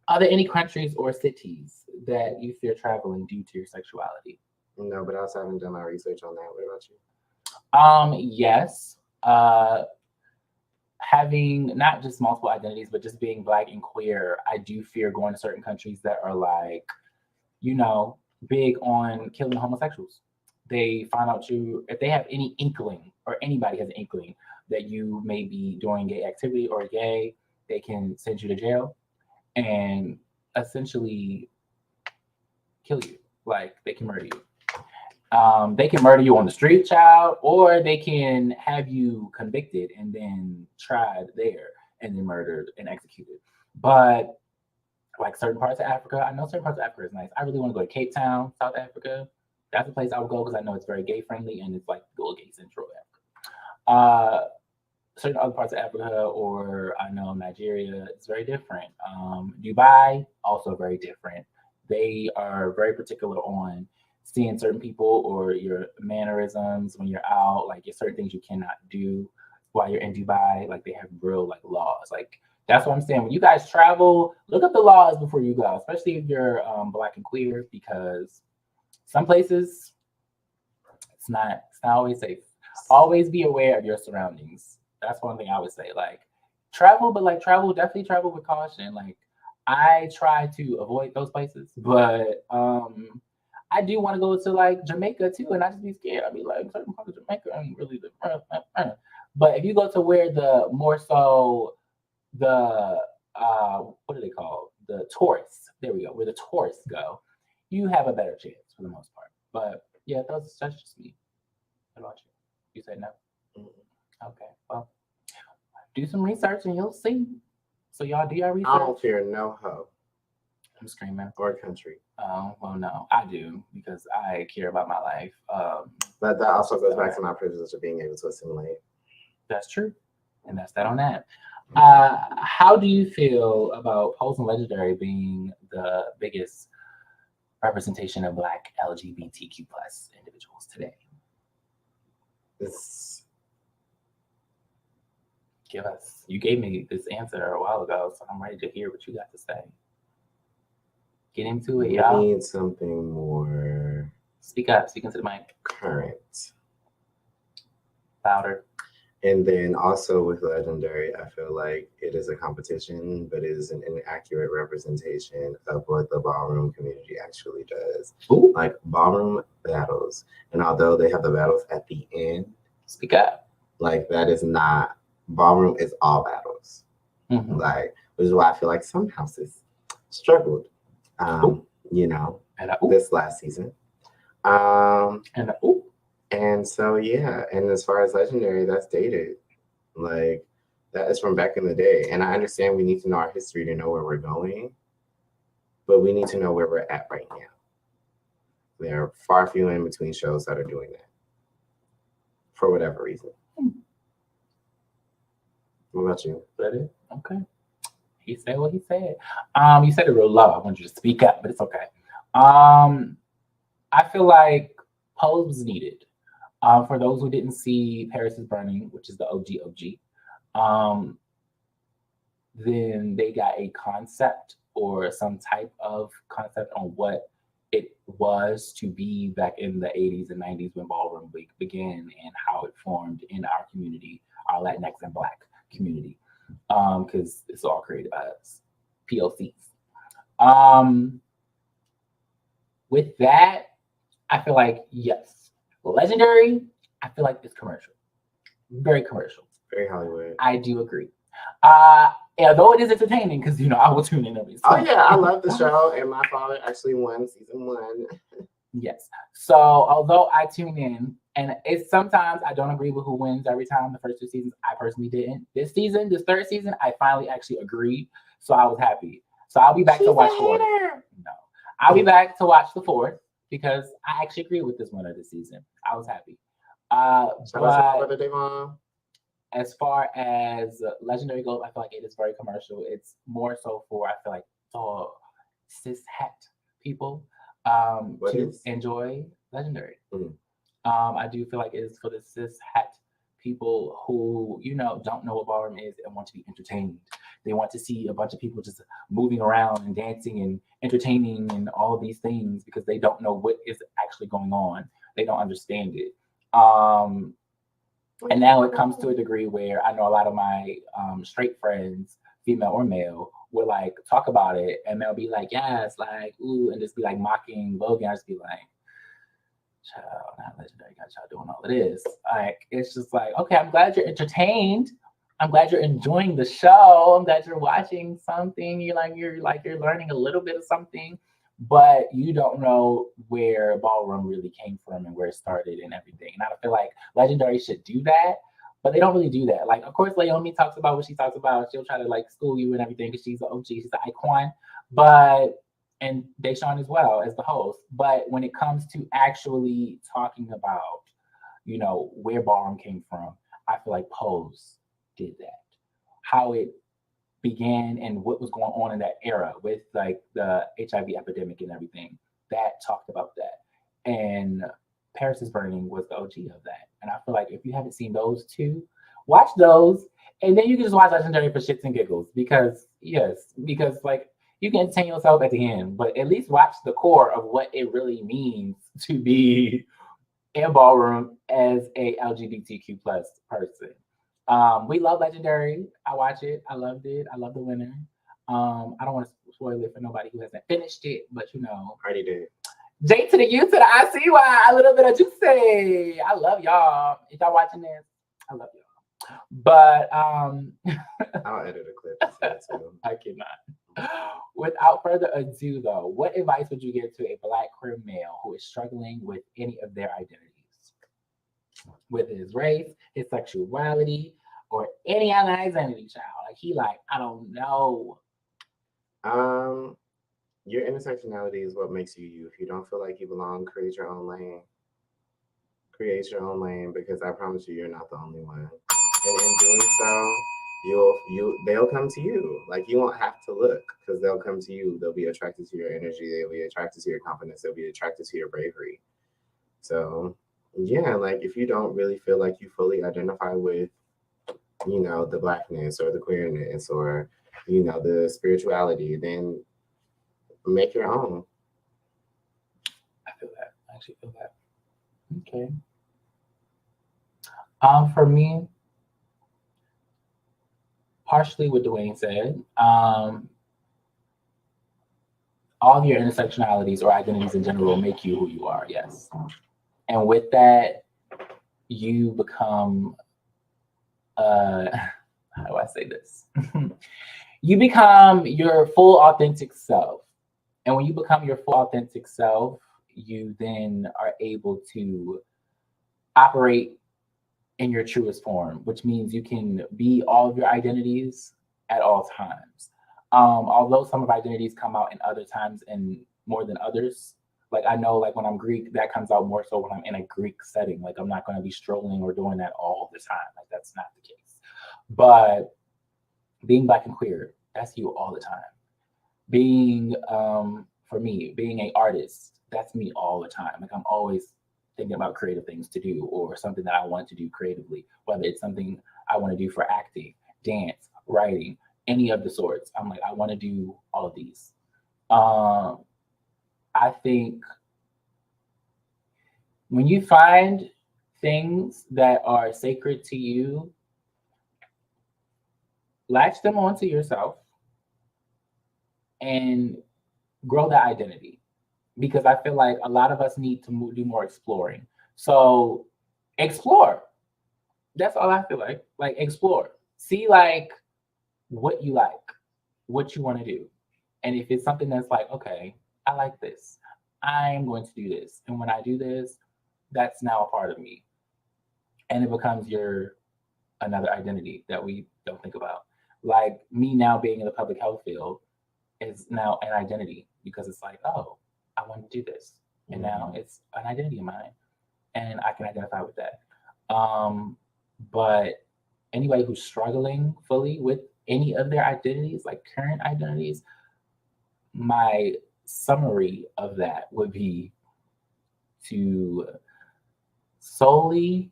Are there any countries or cities that you fear traveling due to your sexuality? No, but I also haven't done my research on that. What about you? Yes. Having not just multiple identities, but just being Black and queer, I do fear going to certain countries that are like, you know, big on killing homosexuals. They find out if they have any inkling, or anybody has an inkling that you may be doing gay activity or gay, they can send you to jail and essentially kill you. Like they can murder you. They can murder you on the street, child, or they can have you convicted and then tried there and then murdered and executed. But like certain parts of Africa, I know certain parts of Africa is nice. I really want to go to Cape Town, South Africa. That's a place I would go because I know it's very gay friendly and it's like the gay central Africa. Certain other parts of Africa, or I know Nigeria, it's very different. Dubai, also very different. They are very particular on seeing certain people or your mannerisms when you're out. Like there's certain things you cannot do while you're in Dubai. Like they have real like laws. Like that's what I'm saying. When you guys travel, look up the laws before you go, especially if you're Black and queer, because some places it's not always safe. Always be aware of your surroundings. That's one thing I would say. Like travel, but like definitely travel with caution. Like I try to avoid those places, but I do want to go to like Jamaica too, and I just be scared. I'd be like, certain parts of Jamaica ain't really the. But if you go to where the more so the what are they called? The tourists. There we go. Where the tourists go, you have a better chance for the most part. But yeah, that's just me. What about you? You said no. Mm-hmm. Okay. Well, do some research and you'll see. So y'all do your research. I don't fear no hoe. I'm screaming. Or country. Oh, well, no, I do because I care about my life. But that also goes back to my privilege of being able to assimilate. That's true. And that's that on that. How do you feel about Pose and Legendary being the biggest representation of Black LGBTQ plus individuals today? You gave me this answer a while ago, so I'm ready to hear what you got to say. Get into it, y'all. We need something more. Speak up. Speak into the mic. Current. Louder. And then also with Legendary, I feel like it is a competition, but it is an inaccurate representation of what the ballroom community actually does. Ooh. Like ballroom battles. And although they have the battles at the end, speak up. Like that is not, ballroom is all battles. Mm-hmm. Like, which is why I feel like some houses struggled. You know, this last season. And so, yeah. And as far as Legendary, that's dated. Like, that is from back in the day. And I understand we need to know our history to know where we're going, but we need to know where we're at right now. There are far few in between shows that are doing that for whatever reason. What about you? That it? Okay. He said what he said. You said it real low. I want you to speak up, but it's okay. I feel like Pose was needed. For those who didn't see Paris is Burning, which is the OG, then they got a concept or some type of concept on what it was to be back in the 80s and 90s when ballroom began and how it formed in our community, our Latinx and Black community, because it's all created by us, POCs. With that, I feel like, yes, Legendary, I feel like it's commercial, very commercial. Very Hollywood. I do agree. Although it is entertaining, because I will tune in every. Oh yeah, I love the show, and my father actually won season 1. Yes. So although I tune in, and it's sometimes I don't agree with who wins every time. The first 2 seasons, I personally didn't. This season, this 3rd season, I finally actually agreed. So I was happy. So I'll be back to watch 4th. No, I'll be back to watch the 4th because I actually agree with this winner this season. I was happy. But as far as Legendary goes, I feel like it is very commercial. It's more so for, I feel like, cis het people enjoy Legendary. I do feel like it is for the cis het people who, don't know what ballroom is and want to be entertained. They want to see a bunch of people just moving around and dancing and entertaining and all these things because they don't know what is actually going on. They don't understand it. And now it comes to a degree where I know a lot of my straight friends, female or male, will like talk about it and they'll be like, yes, like, ooh, and just be like mocking Logan. I just be like, child, not Legendary, got y'all doing all of this. Like, it's just like, okay, I'm glad you're entertained. I'm glad you're enjoying the show. I'm glad you're watching something. You're learning a little bit of something, but you don't know where ballroom really came from and where it started and everything. And I feel like Legendary should do that, but they don't really do that. Like, of course, Leomi talks about what she talks about. She'll try to like school you and everything because she's an OG, she's an icon. And Deshawn as well as the host. But when it comes to actually talking about, where ballroom came from, I feel like Pose did that. How it began and what was going on in that era with like the HIV epidemic and everything, that talked about that. And Paris is Burning was the OG of that. And I feel like if you haven't seen those 2, watch those, and then you can just watch Legendary for shits and giggles because like you can entertain yourself at the end, but at least watch the core of what it really means to be in ballroom as a LGBTQ plus person. We love Legendary. I watch it. I loved it. I love the winner. I don't want to spoil it for nobody who hasn't finished it, but already did. J to the U to the ICY, a little bit of juicy. I love y'all. If y'all watching this, I love y'all. But I'll edit a clip and send it to them. I cannot. Without further ado, though, what advice would you give to a Black queer male who is struggling with any of their identities? With his race, his sexuality, or any other identity, child. Like, I don't know. Your intersectionality is what makes you you. If you don't feel like you belong, create your own lane. Create your own lane, because I promise you're not the only one. And in doing so, they'll come to you. Like, you won't have to look, because they'll come to you. They'll be attracted to your energy. They'll be attracted to your confidence. They'll be attracted to your bravery. So yeah, like, if you don't really feel like you fully identify with, the Blackness or the queerness or, the spirituality, then make your own. I feel that. I actually feel that. Okay. For me, partially what Dwayne said, all of your intersectionalities or identities in general make you who you are, yes. And with that, you become, how do I say this? You become your full authentic self. And when you become your full authentic self, you then are able to operate in your truest form, which means you can be all of your identities at all times. Although some of identities come out in other times and more than others. Like, I know, like, when I'm Greek, that comes out more so when I'm in a Greek setting. Like, I'm not going to be strolling or doing that all the time. Like, that's not the case. But being Black and queer, that's you all the time. Being, for me, being an artist, that's me all the time. Like, I'm always thinking about creative things to do or something that I want to do creatively, whether it's something I want to do for acting. dance, writing, any of the sorts. I'm like, I want to do all of these. I think when you find things that are sacred to you, latch them onto yourself and grow that identity. Because I feel like a lot of us need to do more exploring. So explore. That's all I feel like. Like, explore. See, like, what you like, what you want to do. And if it's something that's like, okay, I like this, I'm going to do this. And when I do this, that's now a part of me. And it becomes another identity that we don't think about. Like, me now being in the public health field is now an identity, because it's like, oh, I want to do this. And now it's an identity of mine. And I can identify with that. But anybody who's struggling fully with any of their identities, like current identities, my summary of that would be to solely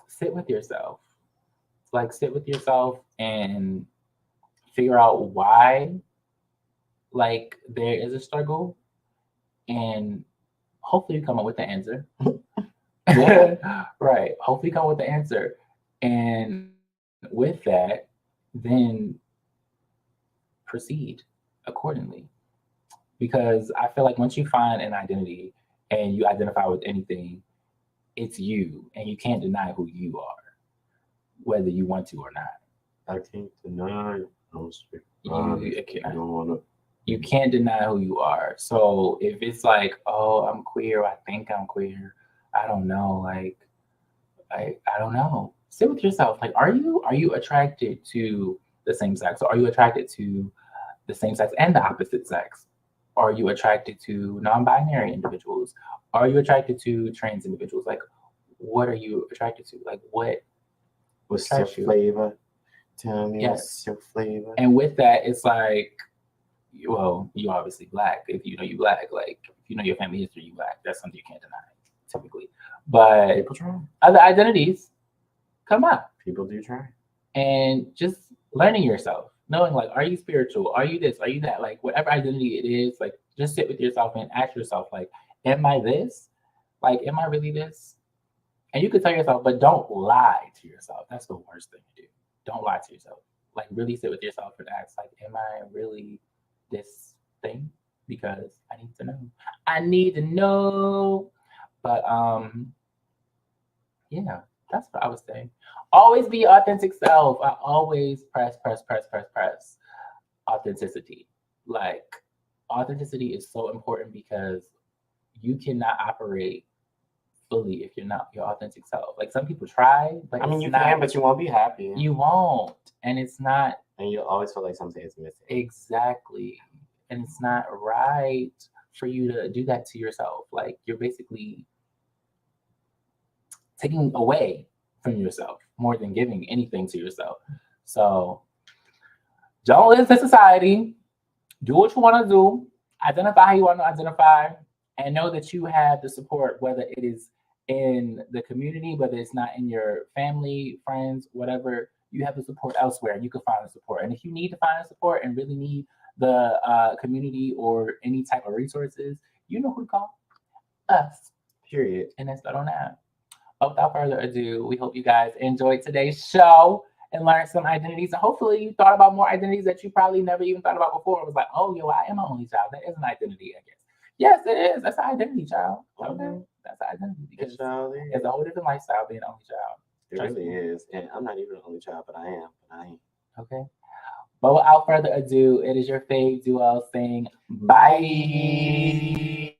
sit with yourself. Like, sit with yourself and figure out why, like, there is a struggle, and hopefully you come up with the answer. Right. Hopefully come up with the answer. And with that, then proceed accordingly. Because I feel like once you find an identity and you identify with anything, it's you, and you can't deny who you are, whether you want to or not. I can't deny. You can't deny who you are. So if it's like, oh, I'm queer, I think I'm queer, I don't know, like, I don't know. Sit with yourself. Like, are you attracted to the same sex? Or are you attracted to the same sex and the opposite sex? Are you attracted to non-binary individuals? Are you attracted to trans individuals? Like, what are you attracted to? Like, what's your flavor? Tell me what's your flavor. And with that, it's like, well, you're obviously Black. If you know you Black, like, if you know your family history, you Black. That's something you can't deny, typically. But people try. Other identities come up. People do try. And just learning yourself, knowing, like, are you spiritual? Are you this? Are you that? Like, whatever identity it is, like, just sit with yourself and ask yourself, like, am I this? Like, am I really this? And you could tell yourself, but don't lie to yourself. That's the worst thing to do. Don't lie to yourself. Like, really sit with yourself and ask, like, am I really this thing? Because I need to know. I need to know. But yeah, that's what I was saying. Always be your authentic self. I always press authenticity. Like, authenticity is so important, because you cannot operate fully if you're not your authentic self. Like, some people try, but I mean, you can, but you won't be happy. You won't, and it's not. And you'll always feel like something is missing. Exactly, and it's not right for you to do that to yourself. Like, you're basically taking away from yourself more than giving anything to yourself. So don't listen to society. Do what you want to do. Identify how you want to identify, and know that you have the support, whether it is in the community, whether it's not in your family, friends, whatever. You have the support elsewhere, and you can find the support. And if you need to find the support and really need the community or any type of resources, you know who to call. Us. Period. And that's that on that. But without further ado, we hope you guys enjoyed today's show and learned some identities. And hopefully you thought about more identities that you probably never even thought about before. It was like, oh, yo, I am an only child. That is an identity, I guess. Yes, it is. That's an identity, child. Okay. That's an identity. Because it's a whole different lifestyle being an only child. It really is. And I'm not even an only child, but I am. Okay. But without further ado, it is your fave duo saying bye.